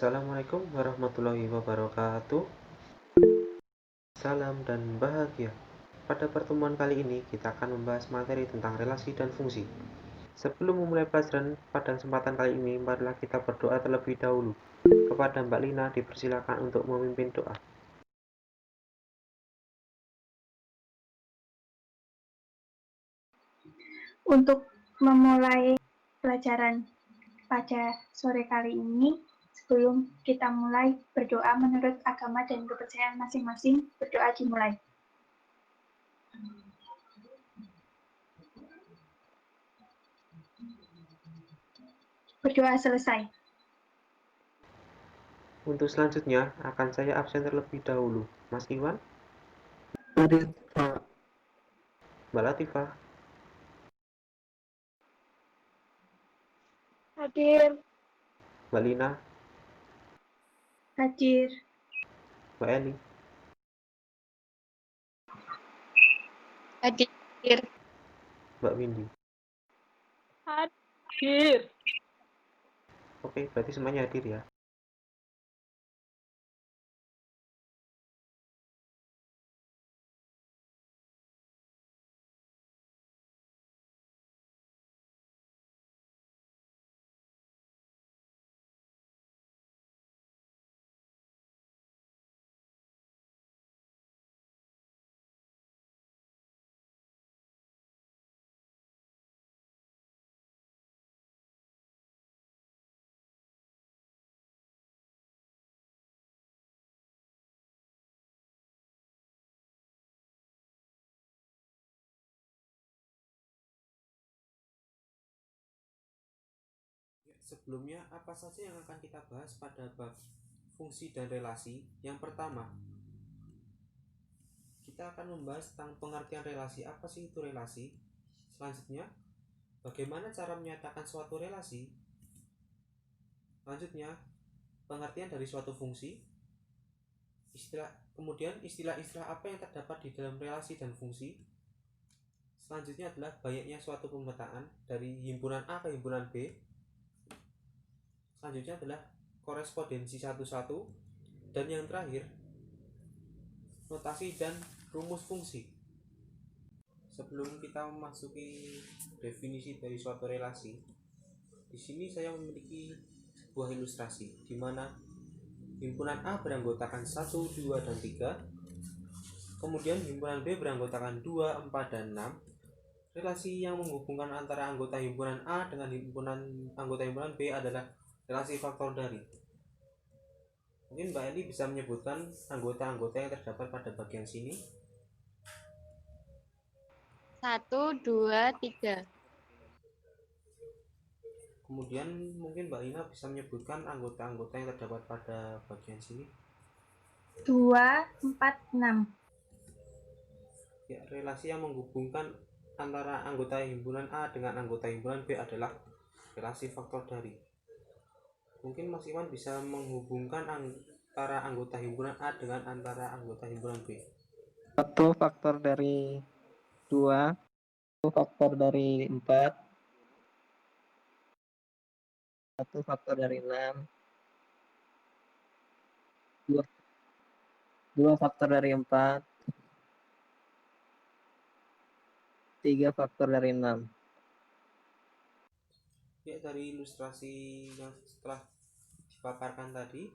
Assalamualaikum warahmatullahi wabarakatuh. Salam dan bahagia. Pada pertemuan kali ini, kita akan membahas materi tentang relasi dan fungsi. Sebelum memulai pelajaran pada kesempatan kali ini, marilah kita berdoa terlebih dahulu. Kepada Mbak Lina, dipersilakan untuk memimpin doa. Untuk memulai pelajaran pada sore kali ini, sebelum kita mulai berdoa menurut agama dan kepercayaan masing-masing, berdoa dimulai. Berdoa selesai. Untuk selanjutnya, akan saya absen terlebih dahulu. Mas Iwan, Hadir, Pak. Mbak Latifah, Hadir. Mbak Lina, Hadir. Mbak Eli, Hadir. Mbak Windy. Hadir. Oke, berarti semuanya hadir ya. Sebelumnya, apa saja yang akan kita bahas pada bab fungsi dan relasi? Yang pertama, kita akan membahas tentang pengertian relasi. Apa sih itu relasi? Selanjutnya, bagaimana cara menyatakan suatu relasi? Selanjutnya, pengertian dari suatu fungsi. Kemudian istilah-istilah apa yang terdapat di dalam relasi dan fungsi. Selanjutnya adalah banyaknya suatu pemetaan dari himpunan A ke himpunan B. Selanjutnya adalah korespondensi satu-satu. Dan yang terakhir, notasi dan rumus fungsi. Sebelum kita memasuki definisi dari suatu relasi, di sini saya memiliki sebuah ilustrasi di mana himpunan A beranggotakan 1, 2, dan 3. Kemudian himpunan B beranggotakan 2, 4, dan 6. Relasi yang menghubungkan antara anggota himpunan A dengan anggota himpunan B adalah relasi faktor dari. Mungkin Mbak Eli bisa menyebutkan anggota-anggota yang terdapat pada bagian sini. 1, 2, 3. Kemudian mungkin Mbak Lina bisa menyebutkan anggota-anggota yang terdapat pada bagian sini. 2, 4, 6. Ya, relasi yang menghubungkan antara anggota himpunan A dengan anggota himpunan B adalah relasi faktor dari. Mungkin Mas Iwan bisa menghubungkan antara anggota himpunan A dengan antara anggota himpunan B. 1 faktor dari 2, 1 faktor dari 4, 1 faktor dari 6, 2 faktor dari 4, 3 faktor dari 6. Ya, dari ilustrasi yang setelah dipaparkan tadi,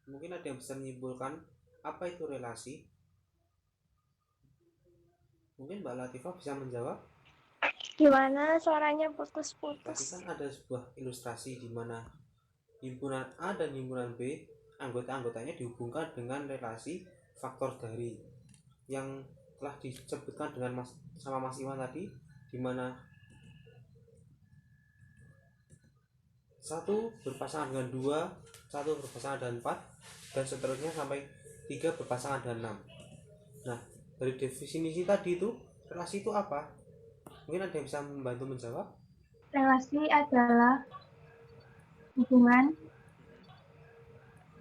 mungkin ada yang bisa menyimpulkan apa itu relasi. Mungkin Mbak Latifah bisa menjawab. Gimana suaranya Tadi putus-putus? kan ada sebuah ilustrasi di mana himpunan A dan himpunan B anggota-anggotanya dihubungkan dengan relasi faktor dari yang telah disebutkan dengan sama Mas Iwan tadi, di mana 1 berpasangan dengan 2, 1 berpasangan dengan 4, dan seterusnya sampai 3 berpasangan dengan 6. Nah, dari definisi tadi itu, relasi itu apa? Mungkin ada yang bisa membantu menjawab? Relasi adalah hubungan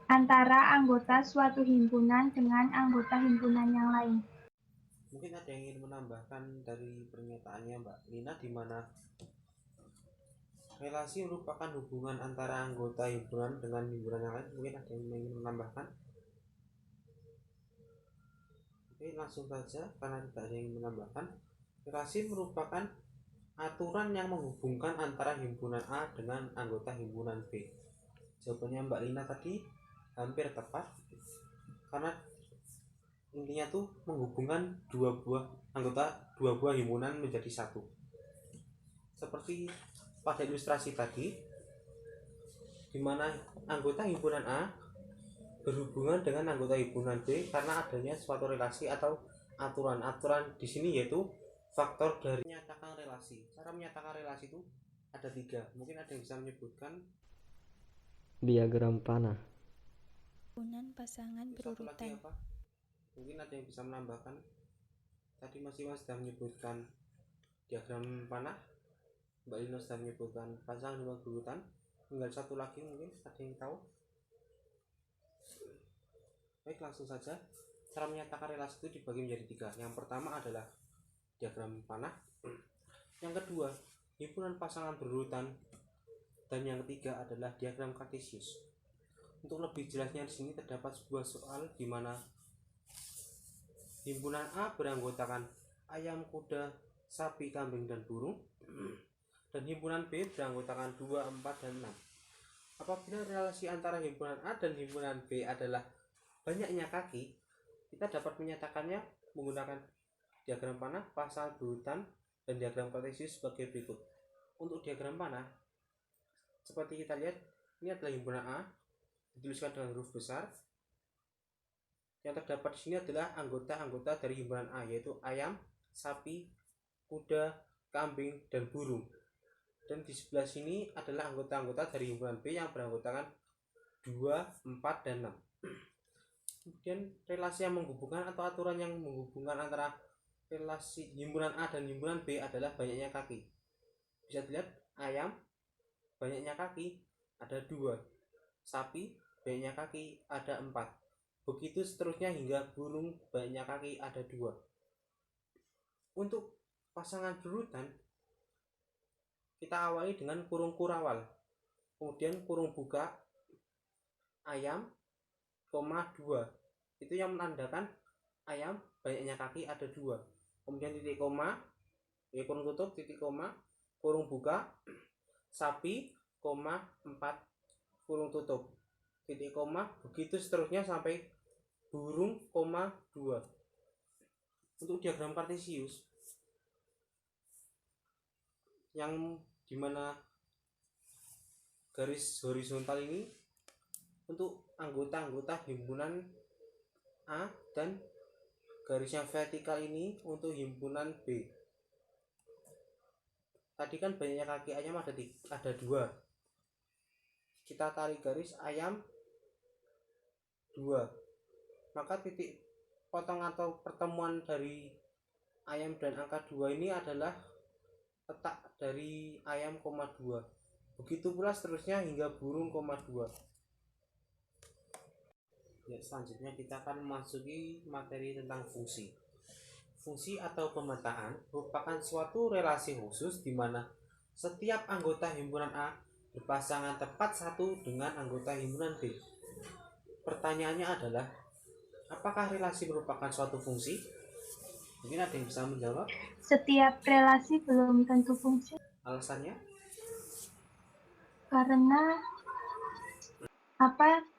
antara anggota suatu himpunan dengan anggota himpunan yang lain. Mungkin ada yang ingin menambahkan dari pernyataannya Mbak Lina, di mana Relasi merupakan hubungan antara anggota himpunan dengan himpunan yang lain. Mungkin ada yang ingin menambahkan? Oke, langsung saja karena tidak ada yang menambahkan. Relasi merupakan aturan yang menghubungkan antara himpunan A dengan anggota himpunan B. Jawabannya Mbak Lina tadi hampir tepat, karena intinya tuh menghubungkan dua buah himpunan menjadi satu. Seperti pada ilustrasi tadi, di mana anggota himpunan A berhubungan dengan anggota himpunan B karena adanya suatu relasi atau aturan. Aturan di sini yaitu faktor dari menyatakan relasi. Cara menyatakan relasi itu ada 3. Mungkin ada yang bisa menyebutkan Diagram panah. Hubungan pasangan satu lagi berurutan. apa? Mungkin ada yang bisa menambahkan. Tadi Mas Iwan sudah menyebutkan diagram panah, Mbak Lina sudah menyebutkan pasangan nomor berurutan. Tinggal satu lagi, mungkin ada yang tahu? Baik, langsung saja. Cara menyatakan relasi itu dibagi menjadi 3. Yang pertama adalah diagram panah, yang kedua himpunan pasangan berurutan, dan yang ketiga adalah diagram kartesius. Untuk lebih jelasnya di sini terdapat sebuah soal di mana himpunan A beranggotakan ayam, kuda, sapi, kambing, dan burung, dan himpunan B beranggotakan 2, 4, dan 6. Apabila relasi antara himpunan A dan himpunan B adalah banyaknya kaki, kita dapat menyatakannya menggunakan diagram panah, pasangan berurutan, dan diagram kartesius sebagai berikut. Untuk diagram panah, seperti kita lihat, ini adalah himpunan A, dituliskan dengan huruf besar. Yang terdapat di sini adalah anggota-anggota dari himpunan A, yaitu ayam, sapi, kuda, kambing, dan burung. Dan di sebelah sini adalah anggota-anggota dari himpunan B yang beranggotakan 2, 4, dan 6. Kemudian relasi yang menghubungkan atau aturan yang menghubungkan antara relasi himpunan A dan himpunan B adalah banyaknya kaki. Bisa dilihat, ayam banyaknya kaki ada 2, sapi banyaknya kaki ada 4, begitu seterusnya hingga burung banyaknya kaki ada 2. Untuk pasangan berurutan, kita awali dengan kurung kurawal, kemudian kurung buka ayam, 2, itu yang menandakan ayam banyaknya kaki ada 2. Kemudian titik koma, kurung tutup, titik koma, kurung buka, sapi, 4, kurung tutup, titik koma, begitu seterusnya sampai burung, 2. Untuk diagram kartesius, yang dimana garis horizontal ini untuk anggota-anggota himpunan A, dan garis yang vertikal ini untuk himpunan B. Tadi kan banyaknya kaki ayam ada 2. Kita tarik garis ayam 2. Maka titik potong atau pertemuan dari ayam dan angka 2 ini adalah letak dari ayam, 2. Begitu pula seterusnya hingga burung, 2. Ya, selanjutnya kita akan memasuki materi tentang fungsi. Fungsi atau pemetaan merupakan suatu relasi khusus di mana setiap anggota himpunan A berpasangan tepat satu dengan anggota himpunan B. Pertanyaannya adalah, apakah relasi merupakan suatu fungsi? Mungkin ada yang bisa menjawab. Setiap relasi belum tentu fungsi. Alasannya? Karena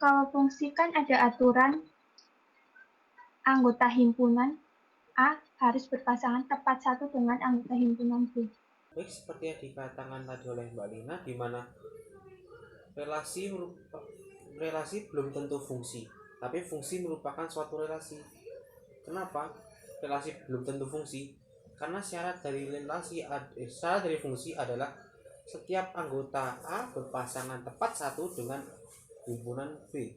kalau fungsi kan ada aturan anggota himpunan A harus berpasangan tepat satu dengan anggota himpunan B. Baik, seperti yang dikatakan tadi oleh Mbak Lina, di mana relasi belum tentu fungsi, tapi fungsi merupakan suatu relasi. Kenapa relasi belum tentu fungsi? Karena syarat dari fungsi adalah setiap anggota A berpasangan tepat satu dengan himpunan B.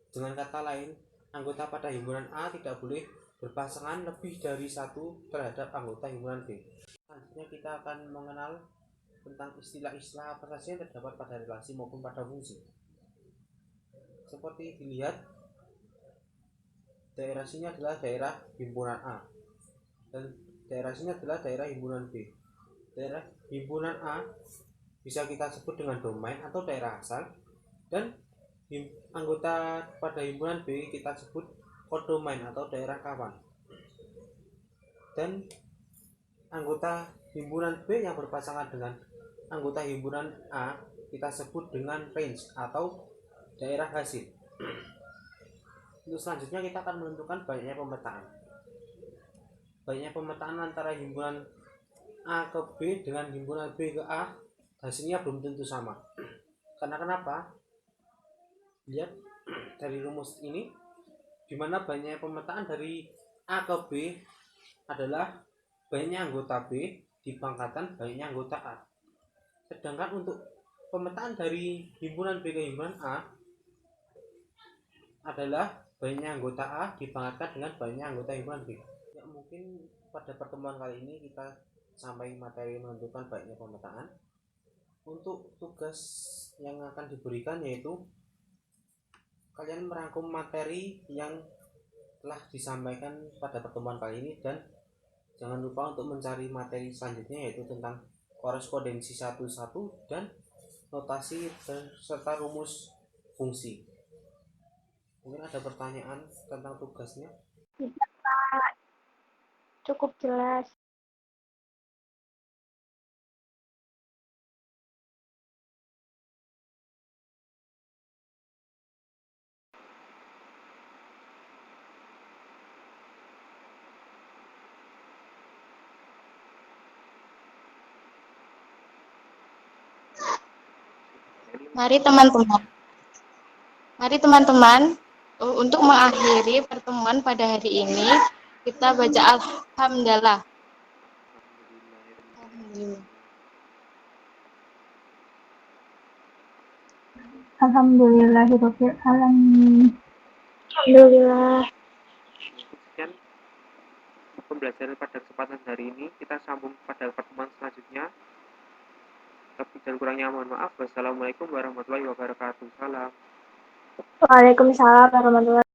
Dengan kata lain, anggota pada himpunan A tidak boleh berpasangan lebih dari satu terhadap anggota himpunan B. Selanjutnya kita akan mengenal tentang istilah-istilah apa saja yang terdapat pada relasi maupun pada fungsi. Seperti dilihat, daerah sini adalah daerah himpunan A dan daerah sini adalah daerah himpunan B. Daerah himpunan A bisa kita sebut dengan domain atau daerah asal, dan anggota pada himpunan B kita sebut kodomain atau daerah kawan, dan anggota himpunan B yang berpasangan dengan anggota himpunan A kita sebut dengan range atau daerah hasil. Untuk selanjutnya kita akan menentukan banyaknya pemetaan. Banyaknya pemetaan antara himpunan A ke B dengan himpunan B ke A hasilnya belum tentu sama. Karena kenapa? Lihat dari rumus ini, di mana banyaknya pemetaan dari A ke B adalah banyaknya anggota B dipangkatkan banyaknya anggota A. Sedangkan untuk pemetaan dari himpunan B ke himpunan A adalah banyaknya anggota A dipangkatkan dengan banyaknya anggota himpunan B. Ya, mungkin pada pertemuan kali ini kita sampai materi menentukan banyaknya pemetaan. Untuk tugas yang akan diberikan yaitu kalian merangkum materi yang telah disampaikan pada pertemuan kali ini, dan jangan lupa untuk mencari materi selanjutnya yaitu tentang korespondensi 1-1 dan notasi serta rumus fungsi. Mungkin ada pertanyaan tentang tugasnya? Tidak, Pak. Cukup jelas. Mari teman-teman, untuk mengakhiri pertemuan pada hari ini, kita baca Alhamdulillah. Alhamdulillah. Alhamdulillahirabbil alamin. Alhamdulillah. Sekian pembelajaran pada kesempatan hari ini. Kita sambung pada pertemuan selanjutnya. Lebih dan kurangnya mohon maaf. Wassalamualaikum warahmatullahi wabarakatuh. Salam. Waalaikumsalam warahmatullahi wabarakatuh.